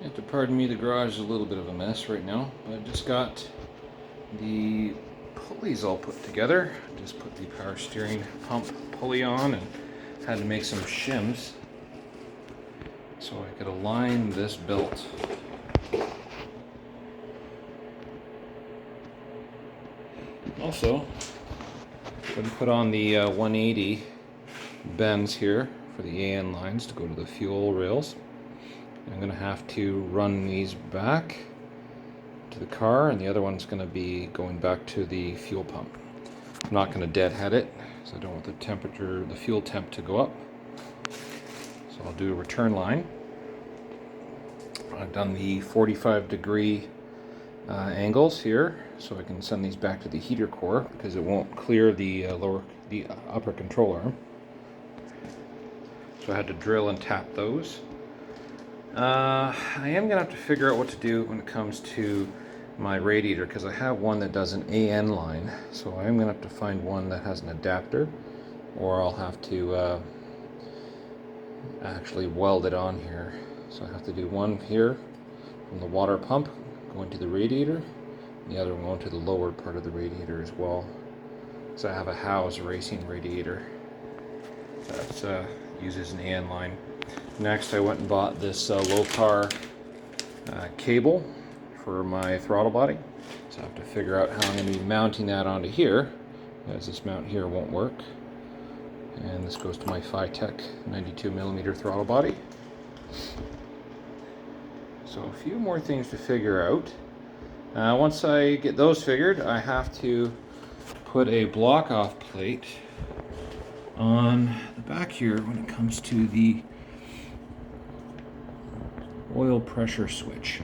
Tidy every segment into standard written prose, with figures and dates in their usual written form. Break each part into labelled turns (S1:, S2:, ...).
S1: have to pardon me, the garage is a little bit of a mess right now, but I just got the pulleys all put together. I just put the power steering pump pulley on and had to make some shims so I could align this belt. Also, I'm going to put on the 180 bends here for the AN lines to go to the fuel rails. I'm going to have to run these back to the car, and the other one's going to be going back to the fuel pump. I'm not going to deadhead it, because I don't want the temperature, the fuel temp to go up. So I'll do a return line. I've done the 45-degree angles here, so I can send these back to the heater core because it won't clear the upper control arm. So I had to drill and tap those. I am gonna have to figure out what to do when it comes to my radiator, because I have one that does an AN line, so I am gonna have to find one that has an adapter, or I'll have to actually weld it on here. So I have to do one here from the water pump going to the radiator, and the other one going to the lower part of the radiator as well. So I have a Howes racing radiator that uses an AN line. Next, I went and bought this low power cable for my throttle body. So I have to figure out how I'm going to be mounting that onto here, as this mount here won't work. And this goes to my Phytech 92mm throttle body. So a few more things to figure out. Once I get those figured, I have to put a block off plate on the back here when it comes to the oil pressure switch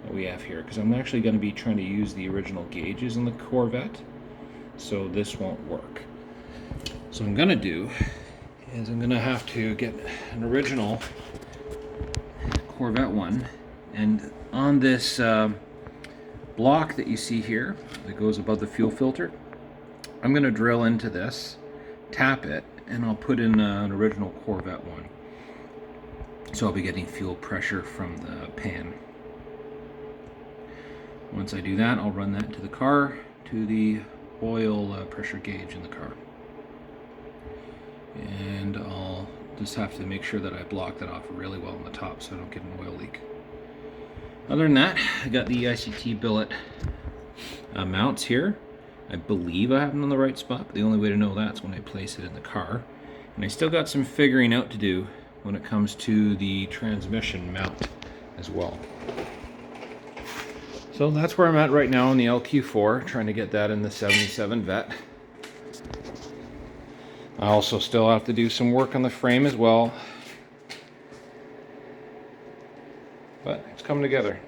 S1: that we have here, because I'm actually going to be trying to use the original gauges in the Corvette, so this won't work. So what I'm going to do is I'm going to have to get an original Corvette one, and on this block that you see here that goes above the fuel filter, I'm going to drill into this, tap it, and I'll put in an original Corvette one. So I'll be getting fuel pressure from the pan. Once I do that, I'll run that to the car, to the oil pressure gauge in the car. And I'll just have to make sure that I block that off really well on the top so I don't get an oil leak. Other than that, I got the ICT billet mounts here. I believe I have them in the right spot, but the only way to know that's when I place it in the car. And I still got some figuring out to do when it comes to the transmission mount as well. So that's where I'm at right now on the LQ4, trying to get that in the 77 Vet. I also still have to do some work on the frame as well, but it's coming together.